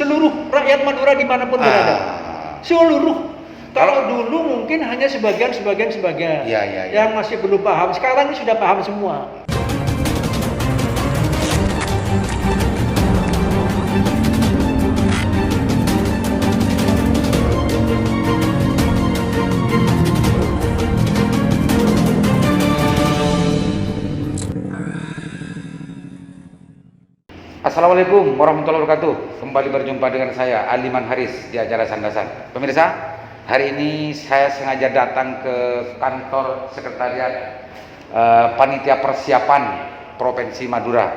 seluruh rakyat Madura dimanapun berada. Seluruh. Kalau dulu mungkin hanya sebagian yang masih belum paham. Sekarang ini sudah paham semua. Assalamualaikum warahmatullahi wabarakatuh. Kembali berjumpa dengan saya Aliman Haris di acara Sandasan. Pemirsa, hari ini saya sengaja datang ke kantor sekretariat panitia persiapan Provinsi Madura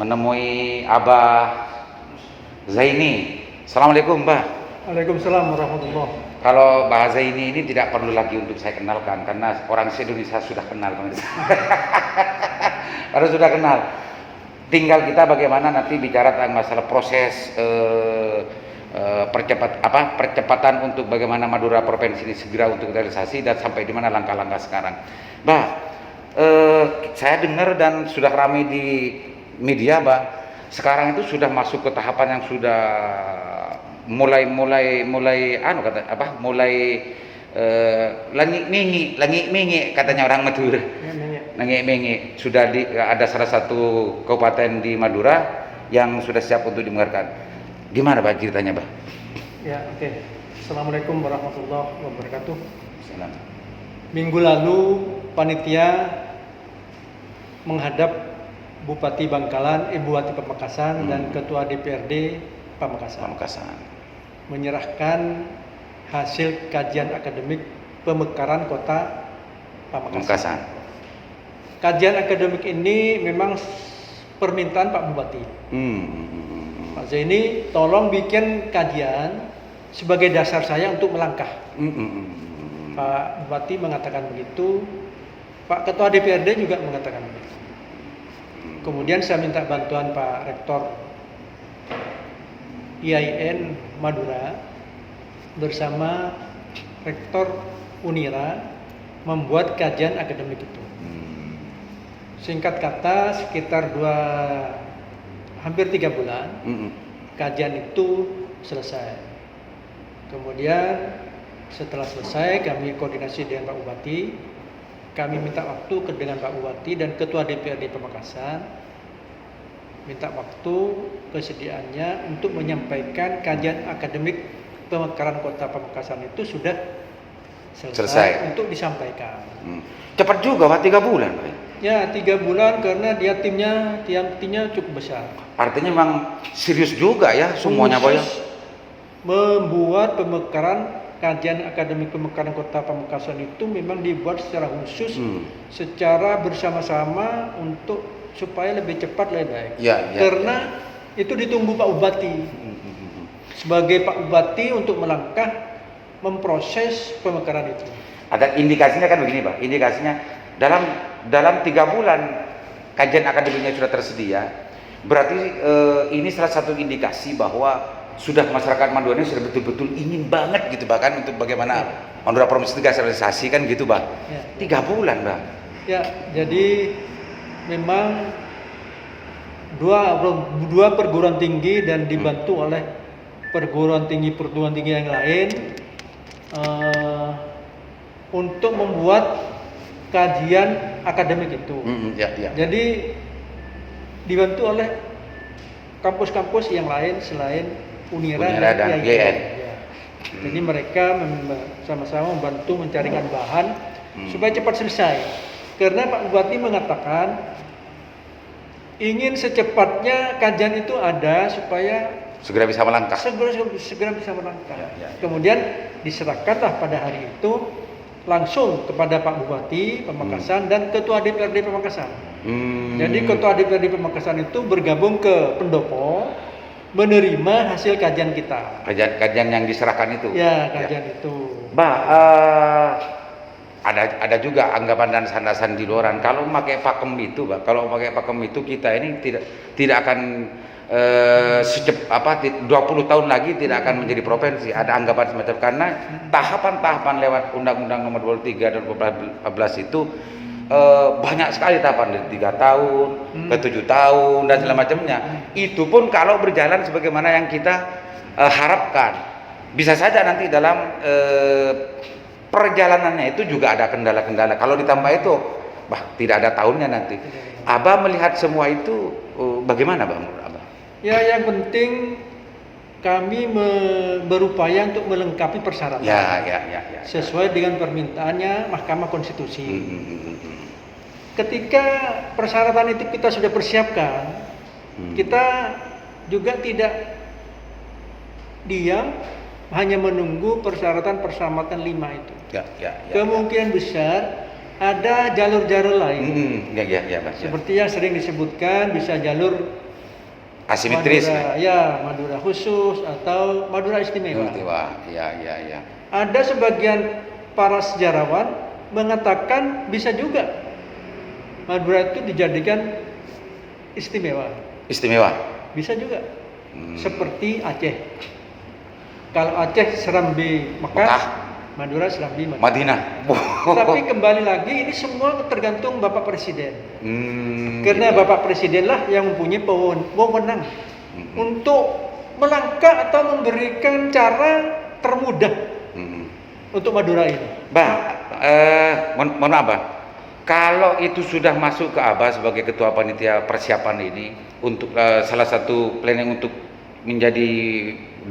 menemui Abah Zaini. Assalamualaikum, Mbah. Waalaikumsalam warahmatullahi. Kalau Mbah Zaini ini tidak perlu lagi untuk saya kenalkan karena orang se-Indonesia sudah kenal, pemirsa. Karena sudah kenal. Tinggal kita bagaimana nanti bicara tentang masalah proses percepatan untuk bagaimana Madura provinsi ini segera untuk realisasi dan sampai di mana langkah-langkah sekarang. Mbak, saya dengar dan sudah ramai di media, Mbak, sekarang itu sudah masuk ke tahapan yang sudah mulai langit-mingi katanya orang Madura. Langit-mingi sudah ada salah satu kabupaten di Madura yang sudah siap untuk dimegahkan. Gimana Pak ceritanya, Pak? Ya, oke. Assalamualaikum warahmatullahi wabarakatuh. Salam. Minggu lalu panitia menghadap Bupati Bangkalan, Bupati Pamekasan dan Ketua DPRD Pamekasan. Menyerahkan hasil kajian akademik pemekaran kota Pamekasan. Kajian akademik ini memang permintaan Pak Bupati. Pak Zaini, tolong bikin kajian sebagai dasar saya untuk melangkah. Pak Bupati mengatakan begitu, Pak Ketua DPRD juga mengatakan begitu. Kemudian saya minta bantuan Pak Rektor IAIN Madura bersama Rektor Unira membuat kajian akademik itu. Singkat kata sekitar hampir 3 bulan kajian itu selesai. Kemudian setelah selesai kami koordinasi dengan Pak Bupati, kami minta waktu dengan Pak Bupati dan Ketua DPRD Pamekasan, minta waktu kesediaannya untuk menyampaikan kajian akademik pemekaran kota Pamekasan itu sudah selesai. Untuk disampaikan. Cepat juga Pak, 3 bulan Pak. Ya, 3 bulan karena dia timnya cukup besar. Artinya memang serius juga ya semuanya Pak ya. Membuat pemekaran kajian akademik pemekaran kota Pamekasan itu memang dibuat secara khusus, secara bersama-sama untuk supaya lebih cepat lebih baik. Karena itu ditunggu Pak Bupati. Sebagai Pak Bupati untuk melangkah memproses pemekaran itu. Ada indikasinya kan begini Pak, indikasinya dalam 3 bulan kajian akademiknya sudah tersedia, berarti ini salah satu indikasi bahwa sudah masyarakat Madura ini sudah betul-betul ingin banget gitu bahkan untuk bagaimana Madura provinsi itu realisasi kan gitu Pak. 3 bulan Pak. Ya, jadi memang dua perguruan tinggi dan dibantu oleh perguruan tinggi yang lain untuk membuat kajian akademik itu. Jadi dibantu oleh kampus-kampus yang lain selain Unira dan IAIN. Jadi mereka sama-sama membantu mencarikan bahan supaya cepat selesai. Karena Pak Bupati mengatakan ingin secepatnya kajian itu ada supaya segera bisa melangkah. Kemudian diserahkanlah pada hari itu langsung kepada Pak Bupati Pamekasan dan Ketua DPRD Pamekasan. Jadi Ketua DPRD Pamekasan itu bergabung ke pendopo, menerima hasil kajian kita. Kajian yang diserahkan itu. Ya, kajian itu. Mbak, ada juga anggapan dan sandasan di luaran kalau pakai pakem itu, Mbak. Kalau pakai pakem itu kita ini tidak akan 20 tahun lagi tidak akan menjadi provinsi. Ada anggapan semacam karena tahapan-tahapan lewat Undang-Undang Nomor 23 dan 2014 itu banyak sekali tahapan dari 3 tahun ke 7 tahun dan segala macamnya. Itu pun kalau berjalan sebagaimana yang kita harapkan. Bisa saja nanti dalam perjalanannya itu juga ada kendala-kendala. Kalau ditambah itu, tidak ada tahunnya nanti. Abah melihat semua itu bagaimana, Bang? Abah? Ya, yang penting kami berupaya untuk melengkapi persyaratan. Ya. Sesuai dengan permintaannya Mahkamah Konstitusi. Ketika persyaratan itu kita sudah persiapkan, kita juga tidak diam hanya menunggu persyaratan 5 itu. Kemungkinan besar ada jalur-jalur lain. Pak. Seperti yang sering disebutkan, bisa jalur asimetris. Madura khusus atau Madura istimewa. Ya. Ada sebagian para sejarawan mengatakan bisa juga Madura itu dijadikan istimewa. Bisa juga. Seperti Aceh. Kalau Aceh Serambi Mekah, Madura Serambi Madinah. Tapi kembali lagi ini semua tergantung Bapak Presiden. Karena Bapak Presiden lah yang mempunyai wewenang untuk melangkah atau memberikan cara termudah untuk Madura ini. Mohon maaf, Bang. Kalau itu sudah masuk ke Abah sebagai ketua panitia persiapan ini untuk salah satu planning untuk menjadi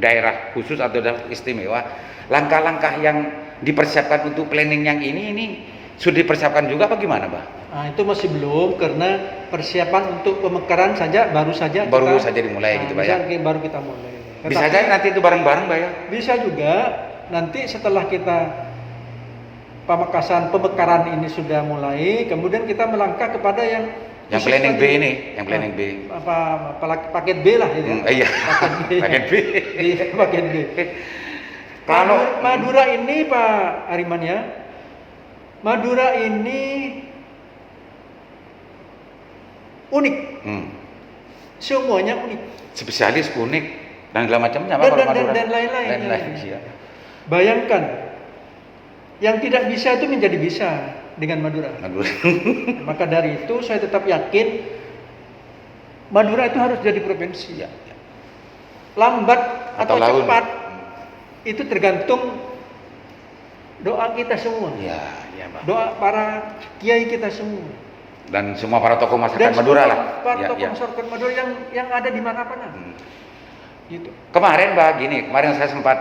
daerah khusus atau daerah istimewa, langkah-langkah yang dipersiapkan untuk planning yang ini sudah dipersiapkan juga apa gimana, Bang? Nah, itu masih belum karena persiapan untuk pemekaran saja baru saja dimulai gitu, Pak ya. Baru kita mulai. Bisa aja nanti itu bareng-bareng, Pak ya. Bisa juga nanti setelah kita pemekaran ini sudah mulai, kemudian kita melangkah kepada yang planning B ini, planning B. Paket B lah gitu. Iya. Paket B. Kalau Madura ini Pak Ariman ya, Madura ini unik. Semuanya unik. Spesialis unik dan segala macamnya dan lain-lain. Ya. Bayangkan, yang tidak bisa itu menjadi bisa dengan Madura. Maka dari itu saya tetap yakin Madura itu harus jadi provinsi. Lambat atau cepat itu tergantung doa kita semua. Doa para kiai kita semua. Dan semua para tokoh masyarakat Madura lah. Para tokoh masyarakat Madura yang ada di mana-mana. Gitu. Kemarin saya sempat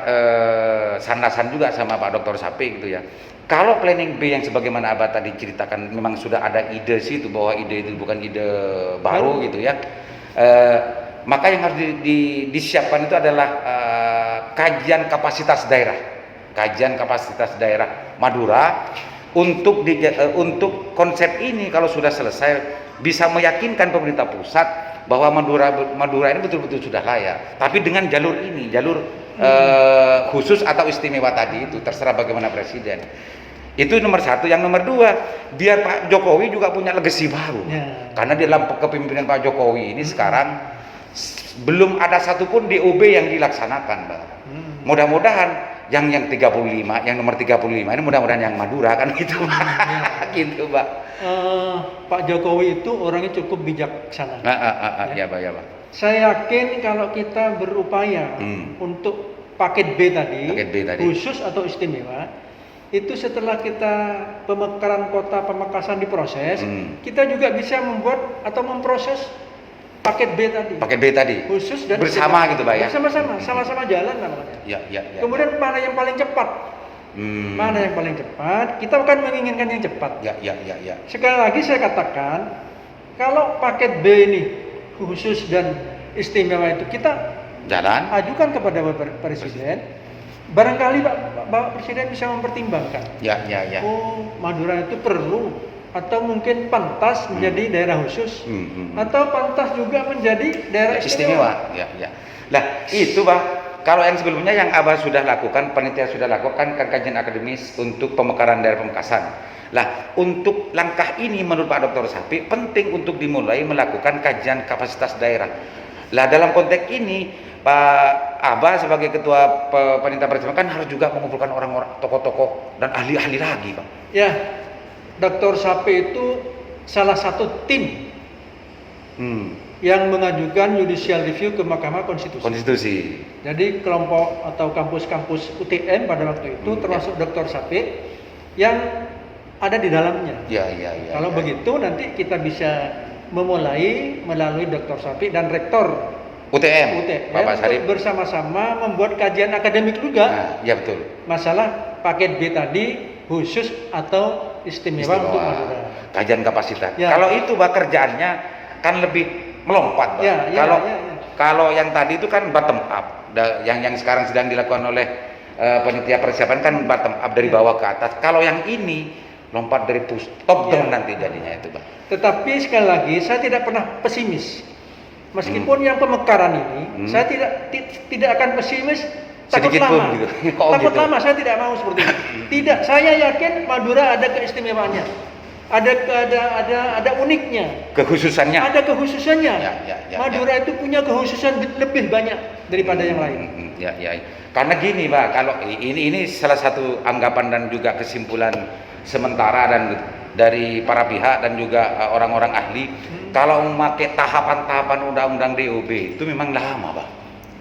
sandasan juga sama Pak Dr. Sapi gitu ya. Kalau planning B yang sebagaimana Abah tadi ceritakan memang sudah ada ide situ bahwa ide itu bukan ide baru gitu ya. Maka yang harus disiapkan itu adalah kajian kapasitas daerah Madura untuk konsep ini kalau sudah selesai bisa meyakinkan pemerintah pusat bahwa Madura ini betul-betul sudah layak. Tapi dengan jalur ini, khusus atau istimewa tadi itu terserah bagaimana presiden. Itu nomor 1. Yang nomor 2, biar Pak Jokowi juga punya legacy baru. Karena di dalam kepemimpinan Pak Jokowi ini sekarang belum ada satupun DOB yang dilaksanakan, Mbak. Mudah-mudahan yang 35, yang nomor 35 ini mudah-mudahan yang Madura kan gitu, Pak. Gitu, Pak. Pak Jokowi itu orangnya cukup bijaksana. Ya, Pak. Saya yakin kalau kita berupaya untuk paket B tadi, khusus atau istimewa, itu setelah kita pemekaran kota Pamekasan diproses, kita juga bisa membuat atau memproses paket B tadi. Khusus dan bersama gitu, Pak ya. Sama-sama jalan namanya. Ya. Kemudian mana yang paling cepat? Mana yang paling cepat? Kita akan menginginkan yang cepat. Ya. Sekali lagi saya katakan, kalau paket B ini khusus dan istimewa itu kita ajukan kepada Bapak Presiden, barangkali Bapak Presiden bisa mempertimbangkan. Ya. Oh, Madura itu perlu atau mungkin pantas menjadi daerah khusus atau pantas juga menjadi daerah istimewa. Ya. Nah, itu Pak, kalau yang sebelumnya yang Abah sudah lakukan, panitia sudah lakukan kajian akademis untuk pemekaran daerah Pamekasan. Nah, untuk langkah ini menurut Pak Dr. Sapi penting untuk dimulai melakukan kajian kapasitas daerah. Nah, dalam konteks ini Pak Abah sebagai ketua panitia persiapan kan harus juga mengumpulkan orang-orang tokoh-tokoh dan ahli-ahli lagi, Pak. Ya. Dr. Sapi itu salah satu tim yang mengajukan judicial review ke Mahkamah Konstitusi. Jadi kelompok atau kampus-kampus UTM pada waktu itu termasuk Dr. Sapi yang ada di dalamnya. Kalau begitu nanti kita bisa memulai melalui Dr. Sapi dan Rektor UTM Bapak Syarif bersama-sama membuat kajian akademik juga. Ya betul. Masalah paket B tadi khusus atau istimewa untuk Madura. Kajian kapasitas. Kalau itu Pak kerjaannya kan lebih melompat, Pak. Kalau yang tadi itu kan bottom up. Yang sekarang sedang dilakukan oleh panitia persiapan kan bottom up dari bawah ke atas. Kalau yang ini lompat dari top down nanti jadinya itu, Pak. Tetapi sekali lagi saya tidak pernah pesimis. Meskipun yang pemekaran ini saya tidak akan pesimis. Takut lama, gitu. Takut lama, saya tidak mau seperti itu. Tidak, saya yakin Madura ada keistimewaannya, ada uniknya, kekhususannya. Ada kekhususannya. Madura itu punya kekhususan lebih banyak daripada yang lain. Karena gini, Pak, kalau ini salah satu anggapan dan juga kesimpulan sementara dan dari para pihak dan juga orang-orang ahli, kalau memakai tahapan-tahapan undang-undang DOB itu memang lama, Pak.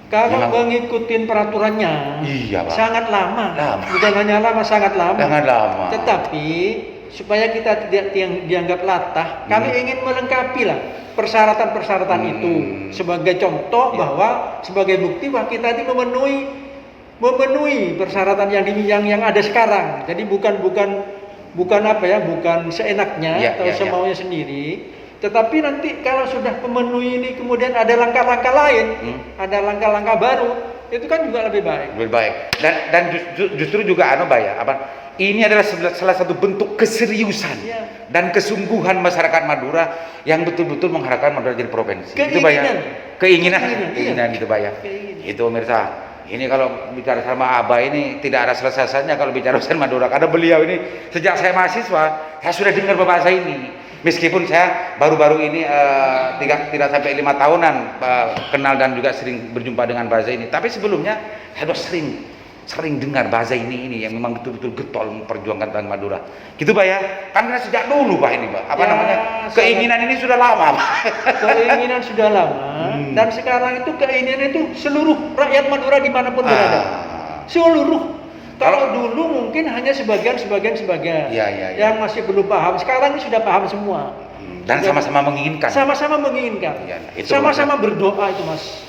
Kalau mengikuti peraturannya, sangat lama. Bukan hanya lama, sangat lama. Tetapi supaya kita tidak dianggap latah, kami ingin melengkapi lah persyaratan-persyaratan itu sebagai contoh bahwa sebagai bukti bahwa kita ini memenuhi persyaratan yang ada sekarang. Jadi bukan seenaknya atau semaunya sendiri. Tetapi nanti kalau sudah memenuhi ini kemudian ada langkah-langkah lain, ada langkah-langkah baru, itu kan juga lebih baik. Dan justru juga ini adalah salah satu bentuk keseriusan dan kesungguhan masyarakat Madura yang betul-betul mengharapkan Madura jadi provinsi. Keinginan gitu, Pak ya. Itu pemirsa. Ini kalau bicara sama Abah ini tidak ada selesainya kalau bicara urusan Madura. Karena beliau ini sejak saya mahasiswa, saya sudah dengar bahasa ini. Meskipun saya baru-baru ini tidak sampai 5 tahunan kenal dan juga sering berjumpa dengan bahasa ini. Tapi sebelumnya saya sudah sering dengar bahasa ini yang memang betul-betul getol memperjuangkan tentang Madura. Gitu, Pak ya. Karena sejak dulu, Pak ini, Pak. Keinginan ini sudah lama, Pak. Keinginan sudah lama dan sekarang itu keinginan itu seluruh rakyat Madura dimanapun berada. Seluruh. Kalau dulu mungkin hanya sebagian yang masih belum paham. Sekarang ini sudah paham semua. Dan sama-sama menginginkan. Sama-sama berdoa itu, Mas.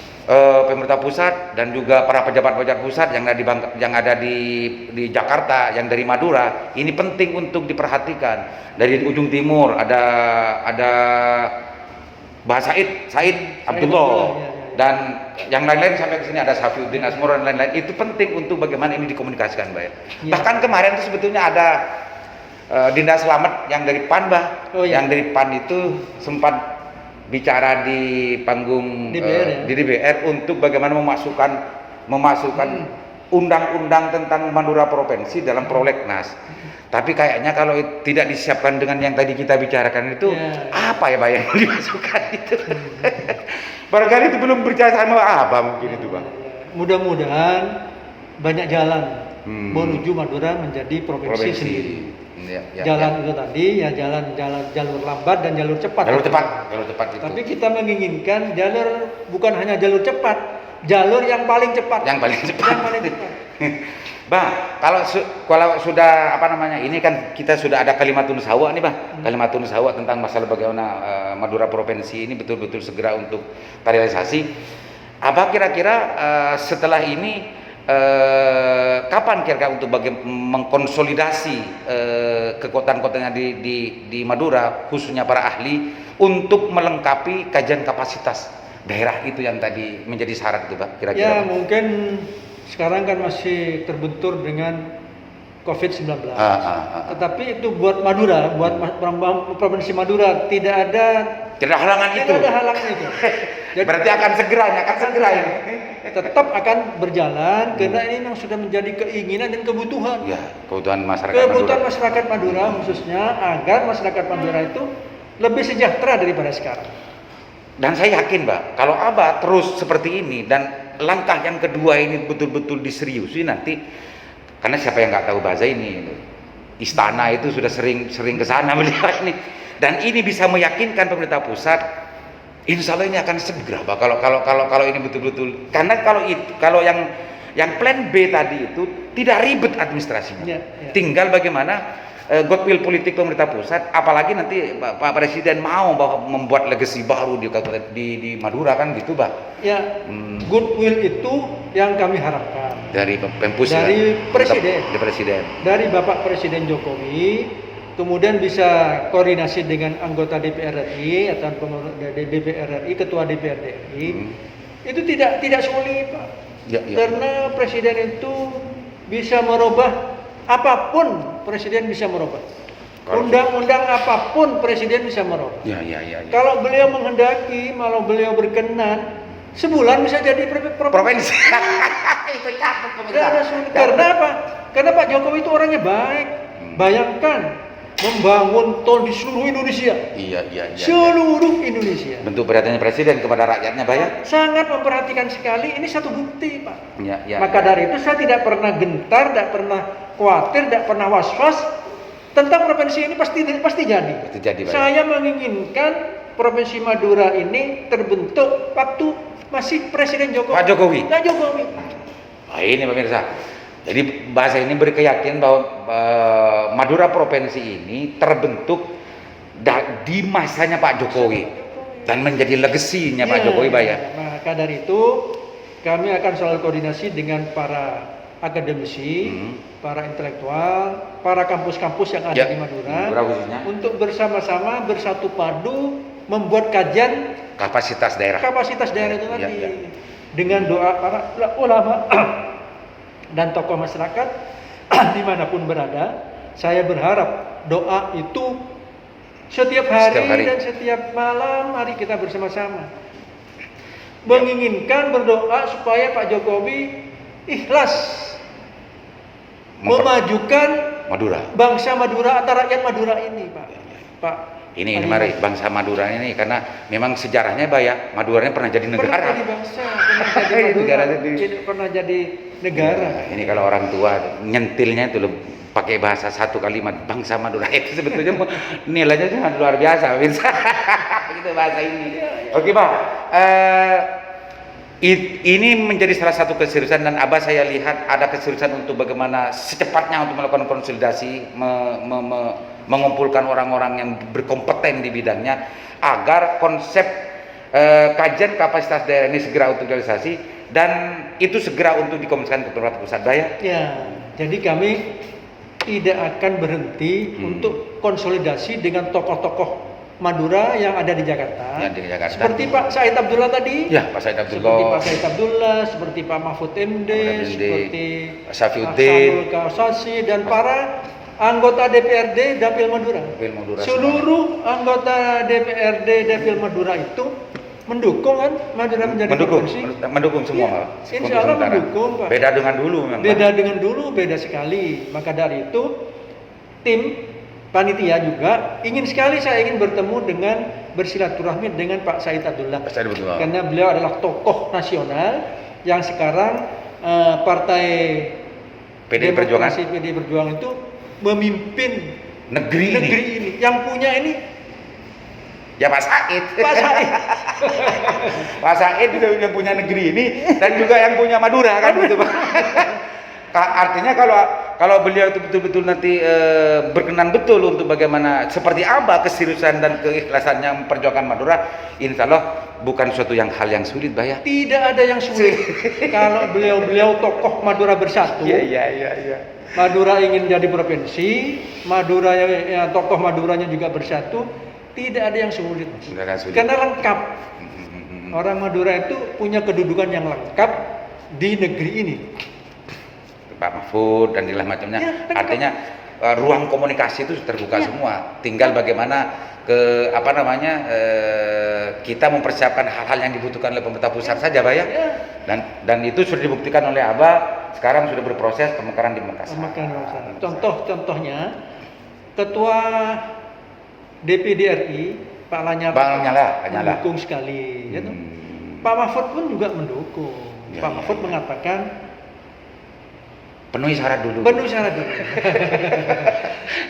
Pemerintah pusat dan juga para pejabat-pejabat pusat yang ada di Jakarta, yang dari Madura, ini penting untuk diperhatikan. Dari ujung timur ada Mbah Said Abdullah. Dan yang lain-lain sampai ke sini ada Safiuddin Asmur dan lain-lain. Itu penting untuk bagaimana ini dikomunikasikan, Mbak. Bahkan kemarin itu sebetulnya ada Dinda Slamet yang dari PAN, Mbak. Yang dari PAN itu sempat bicara di panggung di DPR untuk bagaimana memasukkan undang-undang tentang Madura Provinsi dalam prolegnas. Tapi kayaknya kalau tidak disiapkan dengan yang tadi kita bicarakan itu, apa ya, Pak, yang dimasukkan itu? Barangkali itu belum berbicara sama apa mungkin itu, Bang. Mudah-mudahan banyak jalan menuju Madura menjadi provinsi sendiri. Jalan itu tadi jalur lambat dan jalur cepat. Jalur cepat itu. Tapi kita menginginkan jalur bukan hanya jalur cepat, jalur yang paling cepat. Yang paling cepat. Bang, kalau sudah ini kan kita sudah ada Kalimatun Sawa nih, Bang. Kalimatun Sawa tentang masalah bagaimana Madura Provinsi ini betul-betul segera untuk terrealisasi. Apa kira-kira setelah ini kapan kira-kira untuk mengkonsolidasi kekuatan-kekuatannya di Madura, khususnya para ahli untuk melengkapi kajian kapasitas daerah itu yang tadi menjadi syarat itu, Pak, kira-kira? Ya, mungkin sekarang kan masih terbentur dengan COVID-19. Tetapi itu buat Madura, buat provinsi Madura tidak ada halangan itu. Jadi, berarti akan segera ini. Tetap akan berjalan karena ini memang sudah menjadi keinginan dan kebutuhan. Ya, kebutuhan masyarakat Madura khususnya agar masyarakat Madura itu lebih sejahtera daripada sekarang. Dan saya yakin, Pak, kalau Abah terus seperti ini dan langkah yang kedua ini betul-betul diseriusi nanti, karena siapa yang nggak tahu bahasa ini, istana itu sudah sering ke sana melihat ini, dan ini bisa meyakinkan pemerintah pusat. Insya Allah ini akan segera, Pak. Kalau ini betul-betul, karena kalau yang plan B tadi itu tidak ribet administrasinya, tinggal bagaimana goodwill politik pemerintah pusat, apalagi nanti Pak Presiden mau membuat legasi baru di Madura kan gitu, Pak. Ya, goodwill itu yang kami harapkan dari Pempus, dari Presiden, dari Bapak Presiden Jokowi, kemudian bisa koordinasi dengan anggota DPR RI atau DPR RI, ketua DPRD RI. Itu tidak sulit, Pak. Karena Presiden itu bisa merubah apapun, Presiden bisa merubah. Undang-undang apapun Presiden bisa merubah. Ya. Kalau beliau menghendaki, kalau beliau berkenan, sebulan bisa jadi provinsi. Itu catat Karena apa? Karena Pak Jokowi itu orangnya baik. Bayangkan membangun tol di seluruh Indonesia. Iya. Seluruh Indonesia. Bentuk perhatiannya Presiden kepada rakyatnya, Pak ya? Sangat memperhatikan sekali. Ini satu bukti, Pak. Ya. Maka dari itu saya tidak pernah gentar, tidak pernah khawatir, tidak pernah was-was tentang provinsi ini pasti jadi. Pak. Saya menginginkan provinsi Madura ini terbentuk waktu masih Presiden Jokowi. Pak Jokowi. Nah, ini pemirsa. Jadi bahasa ini beri keyakinan bahwa Madura provinsi ini terbentuk di masanya Pak Jokowi dan menjadi legasinya Pak Jokowi, Pak ya. Maka dari itu kami akan selalu koordinasi dengan para akademisi, para intelektual, para kampus-kampus yang ada di Madura untuk bersama-sama bersatu padu membuat kajian kapasitas daerah itu tadi dengan doa para ulama dan tokoh masyarakat dimanapun berada. Saya berharap doa itu setiap hari dan setiap malam, mari kita bersama-sama menginginkan berdoa supaya Pak Jokowi ikhlas memajukan Madura, bangsa Madura atau rakyat Madura ini, Pak. Ini mari bangsa Madura ini, karena memang sejarahnya, Pak ya, Madura ini pernah jadi negara. Pernah jadi bangsa, pernah jadi negara. Ini kalau orang tua nyentilnya itu pakai bahasa satu kalimat, bangsa Madura itu sebetulnya nilainya sangat luar biasa, bisa. Itu bahasa ini. Oke, Pak. Ini menjadi salah satu keseriusan, dan Abah saya lihat ada keseriusan untuk bagaimana secepatnya untuk melakukan konsolidasi, mengumpulkan orang-orang yang berkompeten di bidangnya agar konsep kajian kapasitas daerah ini segera untuk realisasi dan itu segera untuk dikomunikasikan ke pemerintah pusat, ya. Jadi kami tidak akan berhenti untuk konsolidasi dengan tokoh-tokoh Madura yang ada di Jakarta. Seperti Pak Said Abdullah tadi. Ya, Pak Said Abdullah. Seperti Pak Mahfud MD, seperti Pak Safiuddin, Kasasi, dan para anggota DPRD Dapil Madura. Seluruh anggota DPRD Dapil Madura itu mendukung kan Madura menjadi provinsi. Mendukung semua. Ya, insya Allah mendukung, Pak. Beda dengan dulu memang. Beda sekali. Maka dari itu tim panitia juga saya ingin bertemu dengan bersilaturahmi dengan Pak Said Abdullah. Karena beliau adalah tokoh nasional yang sekarang partai PDI Perjuangan itu memimpin negeri ini. Yang punya ini ya Pak Said. Pak Said yang punya negeri ini dan juga yang punya Madura kan gitu, Pak. Artinya kalau beliau itu betul-betul nanti berkenan betul untuk bagaimana seperti apa keseriusan dan keikhlasannya memperjuangkan Madura, insya Allah bukan suatu hal yang sulit, Bah ya. Tidak ada yang sulit. Kalau beliau tokoh Madura bersatu. Iya. Madura ingin jadi provinsi, tokoh Maduranya juga bersatu, tidak ada yang sulit. Karena lengkap. Orang Madura itu punya kedudukan yang lengkap di negeri ini. Pak Mahfud dan segala macamnya. Artinya ruang komunikasi itu terbuka semua. Tinggal bagaimana kita mempersiapkan hal-hal yang dibutuhkan oleh pemerintah pusat saja, Pak ya. Dan itu sudah dibuktikan oleh Abah. Sekarang sudah berproses pemekaran di Makassar. Contohnya Ketua DPD RI Pak Lanyala mendukung sekali. Pak Mahfud pun juga mendukung. Pak Mahfud mengatakan Penuhi syarat dulu. Penuhi syarat dulu.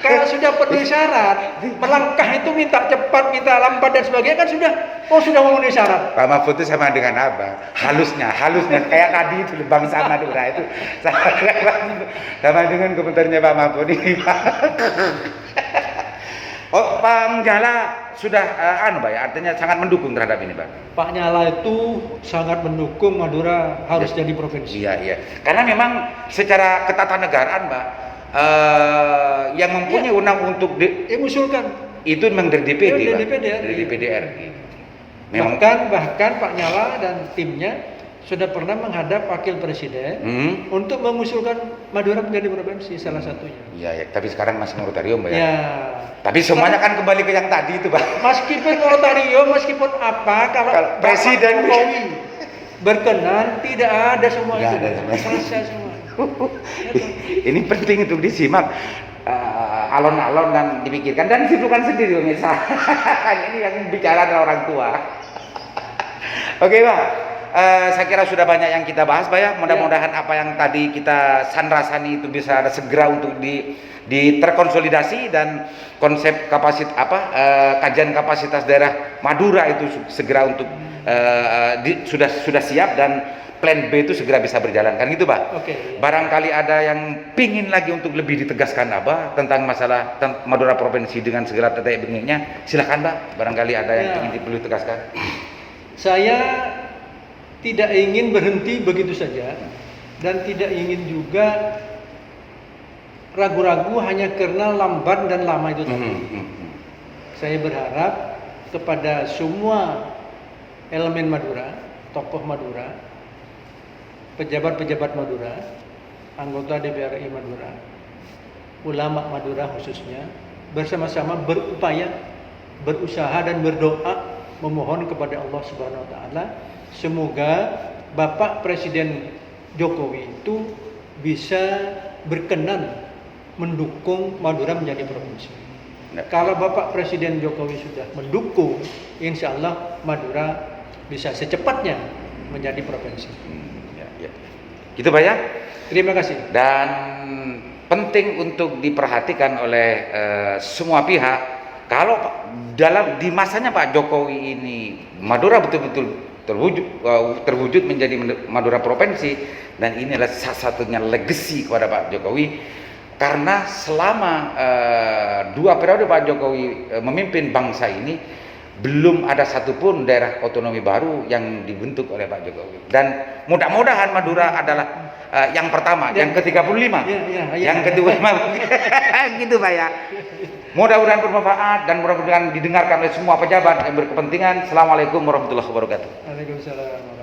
Kalau sudah penuhi syarat, melangkah itu minta cepat, minta lambat dan sebagainya kan sudah memenuhi syarat. Pak Mahfud itu sama dengan apa? Halusnya kayak tadi itu bangsa Madura itu sama dengan komentarnya Pak Mahfud ini. Oh, Pak Nyala sudah Pak ya, artinya sangat mendukung terhadap ini, Pak. Pak Nyala itu sangat mendukung Madura harus jadi provinsi. Iya. Karena memang secara ketatanegaraan, Pak, yang mempunyai undang untuk mengusulkan itu memang dari DPD, Pak. Dari DPR. Memang bahkan Pak Nyala dan timnya sudah pernah menghadap Wakil Presiden untuk mengusulkan Madura menjadi provinsi salah satunya. Iya, tapi sekarang masih moratorium, Pak ya. Ya. Tapi semuanya kan kembali ke yang tadi itu, Pak. Meskipun moratorium, meskipun apa, kalau Presiden Jokowi berkenan, tidak ada semua itu. Selesai semua. Ini penting untuk disimak. Alon-alon dan dipikirkan dan disimpulkan sendiri, pemirsa. Ini yang bicara adalah orang tua. Oke, Pak. Saya kira sudah banyak yang kita bahas, Pak ya. Mudah-mudahan apa yang tadi kita sandrasani itu bisa ada segera untuk terkonsolidasi dan konsep kajian kapasitas daerah Madura itu segera untuk sudah siap dan plan B itu segera bisa berjalan, kan gitu, Pak. Oke. Barangkali ada yang pingin lagi untuk lebih ditegaskan tentang masalah Madura provinsi dengan segala tetek bengiknya, silakan, Pak. Barangkali ada yang ingin perlu ditegaskan. Saya tidak ingin berhenti begitu saja dan tidak ingin juga ragu-ragu hanya karena lamban dan lama itu tadi. Saya berharap kepada semua elemen Madura, tokoh Madura, pejabat-pejabat Madura, anggota DPR RI Madura, ulama Madura khususnya, bersama-sama berupaya, berusaha dan berdoa memohon kepada Allah Subhanahu wa taala semoga Bapak Presiden Jokowi itu bisa berkenan mendukung Madura menjadi provinsi. Kalau Bapak Presiden Jokowi sudah mendukung, insya Allah Madura bisa secepatnya menjadi provinsi. Ya. Gitu, Pak ya. Terima kasih. Dan penting untuk diperhatikan oleh semua pihak, kalau di masanya Pak Jokowi ini Madura betul-betul terwujud menjadi Madura provinsi, dan ini adalah salah satunya legacy kepada Pak Jokowi, karena selama 2 periode Pak Jokowi memimpin bangsa ini belum ada satupun daerah otonomi baru yang dibentuk oleh Pak Jokowi, dan mudah-mudahan Madura adalah yang pertama, yang ke-35, yang ke-25 gitu, Pak ya. Mudah-mudahan bermanfaat dan mudah-mudahan didengarkan oleh semua pejabat yang berkepentingan. Assalamualaikum warahmatullahi wabarakatuh. Waalaikumsalam.